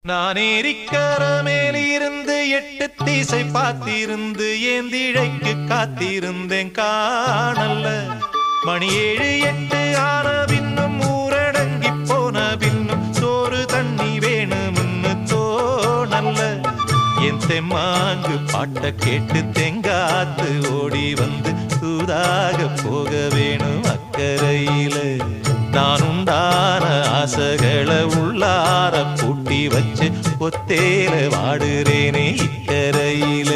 நான் ஏரிக்கர மேலிருந்து 8 திசை பார்த்திருந்து ஏந்திழைக்கு காத்திருந்தேன் காணல்ல. மணி 7 8 ஆன பின்னும் ஊரடங்கி போன பின்னும் சோறு தண்ணி வேணும்னு தோணல்ல. என் தெம்மாங்கு பாட்ட கேட்டு தெங்காத்து ஓடி வந்து தூதாக போக வேணும் அக்கறையில. நான் உண்டான ஆசைகளை உள்ளார பூட்டி வச்சு ஒத்தேல வாடுறேனே இக்கரையில.